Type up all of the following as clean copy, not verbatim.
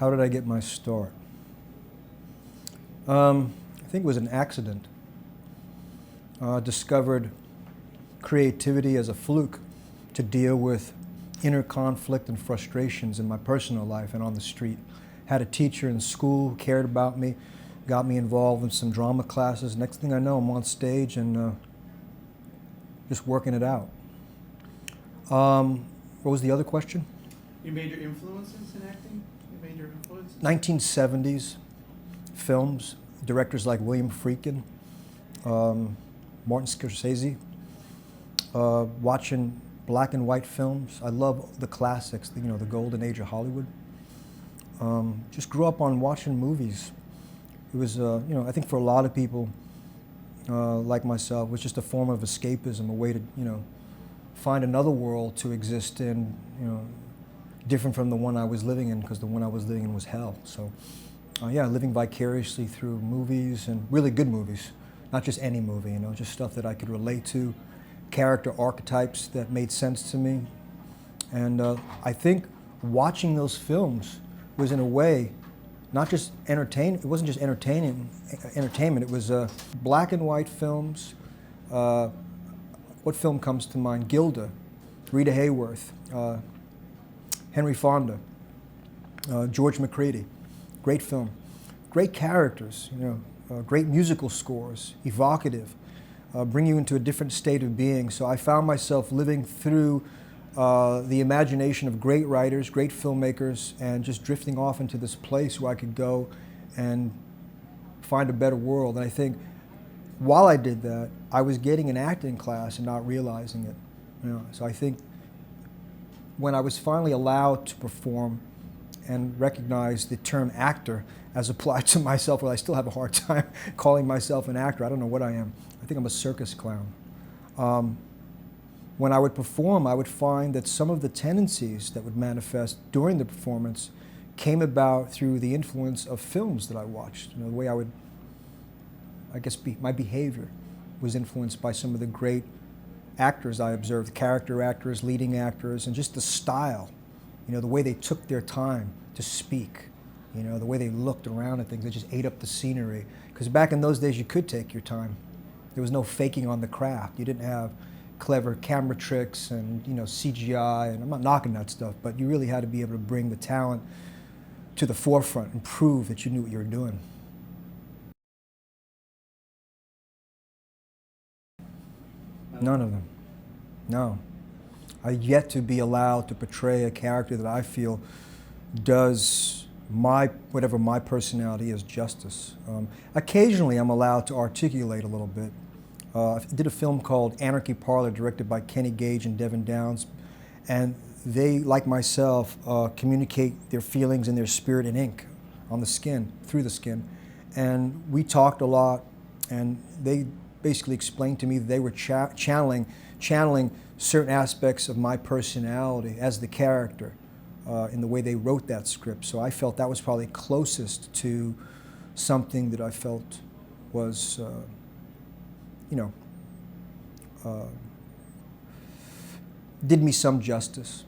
How did I get my start? I think it was an accident. Discovered creativity as a fluke to deal with inner conflict and frustrations in my personal life and on the street. Had a teacher in school who cared about me, got me involved in some drama classes. Next thing I know, I'm on stage and just working it out. What was the other question? Your major influences in acting? Your major influences? 1970s films, directors like William Friedkin, Martin Scorsese, watching black and white films. I love the classics, the golden age of Hollywood. Just grew up on watching movies. It was, I think for a lot of people like myself, it was just a form of escapism, a way to, find another world to exist in, different from the one I was living in, because the one I was living in was hell. So, yeah, living vicariously through movies, and really good movies, not just any movie, just stuff that I could relate to, character archetypes that made sense to me. And I think watching those films was, in a way, not just entertain. It wasn't just entertainment. It was black and white films. What film comes to mind? Gilda, Rita Hayworth, Henry Fonda, George McCready. Great film. Great characters, great musical scores, evocative, bring you into a different state of being. So I found myself living through the imagination of great writers, great filmmakers, and just drifting off into this place where I could go and find a better world. And I think while I did that, I was getting an acting class and not realizing it. So I think when I was finally allowed to perform and recognize the term actor as applied to myself, well, I still have a hard time calling myself an actor. I don't know what I am. I think I'm a circus clown. When I would perform, I would find that some of the tendencies that would manifest during the performance came about through the influence of films that I watched. The way I would, my behavior was influenced by some of the great actors I observed, character actors, leading actors, and just the style, the way they took their time to speak, the way they looked around at things. They just ate up the scenery. Because back in those days, you could take your time. There was no faking on the craft. You didn't have clever camera tricks and CGI, and I'm not knocking that stuff, but you really had to be able to bring the talent to the forefront and prove that you knew what you were doing. None of them. No. I've yet to be allowed to portray a character that I feel does whatever my personality is justice. Occasionally I'm allowed to articulate a little bit. I did a film called Anarchy Parlor, directed by Kenny Gage and Devin Downs, and they, like myself, communicate their feelings and their spirit in ink on the skin, through the skin. And we talked a lot, and they basically explained to me that they were channeling certain aspects of my personality as the character in the way they wrote that script. So I felt that was probably closest to something that I felt was, did me some justice.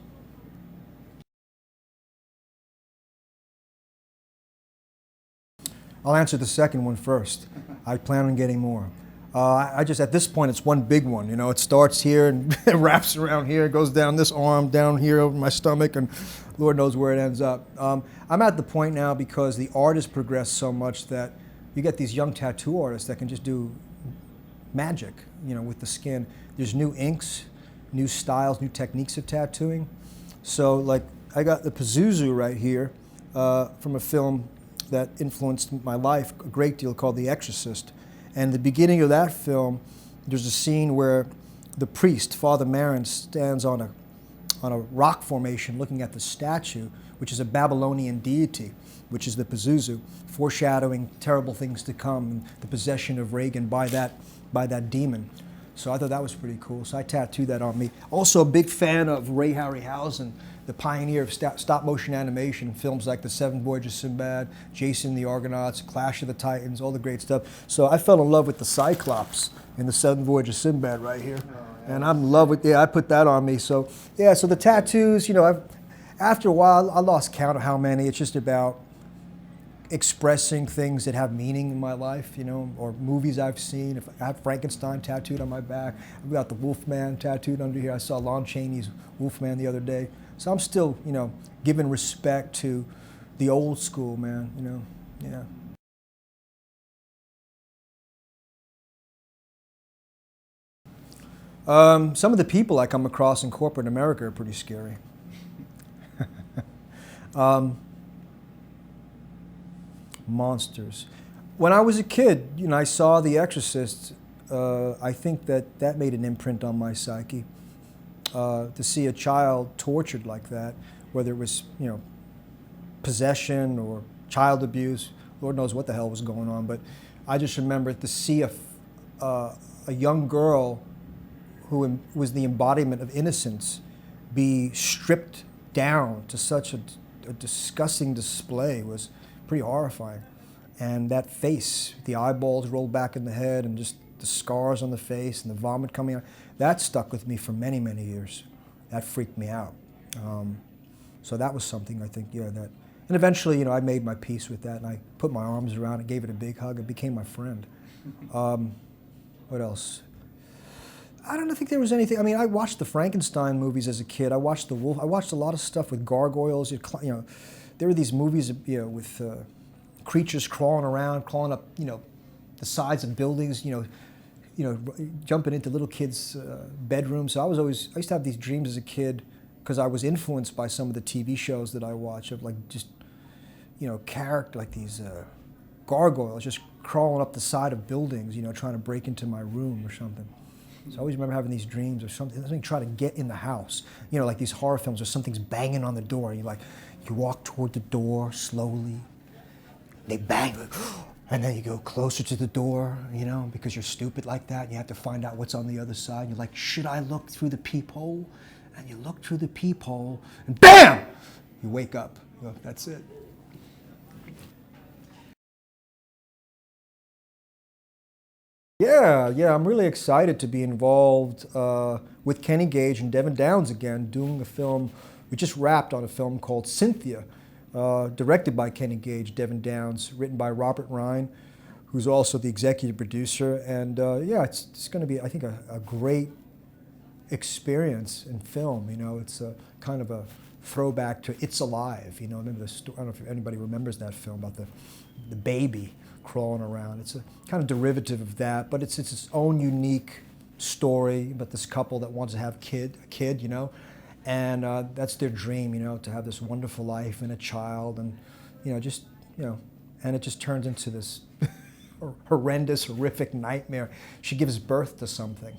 I'll answer the second one first. I plan on getting more. At this point, it's one big one. It starts here and it wraps around here, it goes down this arm, down here over my stomach, and Lord knows where it ends up. I'm at the point now, because the art has progressed so much, that you get these young tattoo artists that can just do magic, with the skin. There's new inks, new styles, new techniques of tattooing. So, like, I got the Pazuzu right here from a film that influenced my life a great deal called The Exorcist. And the beginning of that film, there's a scene where the priest, Father Marin, stands on a rock formation looking at the statue, which is a Babylonian deity, which is the Pazuzu, foreshadowing terrible things to come, and the possession of Reagan by that demon. So I thought that was pretty cool, so I tattooed that on me. Also a big fan of Ray Harryhausen, the pioneer of stop motion animation, films like The Seven Voyages of Sinbad, Jason the Argonauts, Clash of the Titans, all the great stuff. So I fell in love with the Cyclops in The Seven Voyages of Sinbad right here. And I'm in love with, I put that on me. So yeah, so the tattoos, after a while, I lost count of how many. It's just about expressing things that have meaning in my life, you know, or movies I've seen. If I have Frankenstein tattooed on my back, I've got the Wolfman tattooed under here. I saw Lon Chaney's Wolfman the other day. So I'm still, you know, giving respect to the old school, man, you know, yeah. Some of the people I come across in corporate America are pretty scary. Monsters. When I was a kid, you know, I saw The Exorcist. I think that made an imprint on my psyche. To see a child tortured like that, whether it was, you know, possession or child abuse, Lord knows what the hell was going on, but I just remember to see a young girl who was the embodiment of innocence be stripped down to such a disgusting display was pretty horrifying. And that face, the eyeballs rolled back in the head and just the scars on the face and the vomit coming out, that stuck with me for many, many years. That freaked me out. So that was something I think, yeah, that, and eventually, you know, I made my peace with that and I put my arms around it, gave it a big hug, it became my friend. What else? I don't think there was anything. I mean, I watched the Frankenstein movies as a kid. I watched The Wolf. I watched a lot of stuff with gargoyles. You know, there were these movies, you know, with creatures crawling around, crawling up, you know, the sides of buildings, you know, jumping into little kids' bedrooms. So I used to have these dreams as a kid because I was influenced by some of the TV shows that I watched of like just, you know, like these gargoyles just crawling up the side of buildings, you know, trying to break into my room or something. So I always remember having these dreams or something trying to get in the house. You know, like these horror films where something's banging on the door. You walk toward the door slowly. They bang, and then you go closer to the door, you know, because you're stupid like that. And you have to find out what's on the other side. You're like, should I look through the peephole? And you look through the peephole, and BAM! You wake up. You go, that's it. Yeah, I'm really excited to be involved with Kenny Gage and Devin Downs again, doing a film. We just wrapped on a film called Cynthia, directed by Kenny Gage, Devin Downs, written by Robert Ryan, who's also the executive producer. And yeah, it's going to be, I think, a great experience in film. You know, it's a kind of a throwback to It's Alive. You know, remember the story? I don't know if anybody remembers that film about the baby crawling around. It's a kind of derivative of that, but it's its own unique story about this couple that wants to have a kid, you know, and that's their dream, you know, to have this wonderful life and a child, and you know, just, you know, and it just turns into this horrendous, horrific nightmare. She gives birth to something,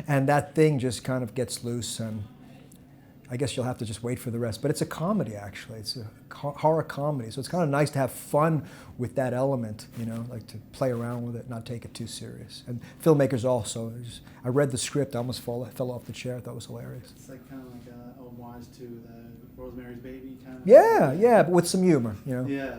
and that thing just kind of gets loose, and I guess you'll have to just wait for the rest. But it's a comedy, actually. It's a horror comedy. So it's kind of nice to have fun with that element, you know, like to play around with it, not take it too serious. And filmmakers also. I read the script, I almost fell off the chair. I thought it was hilarious. It's like kind of like a homage to the Rosemary's Baby kind of. Yeah, but with some humor, you know. Yeah.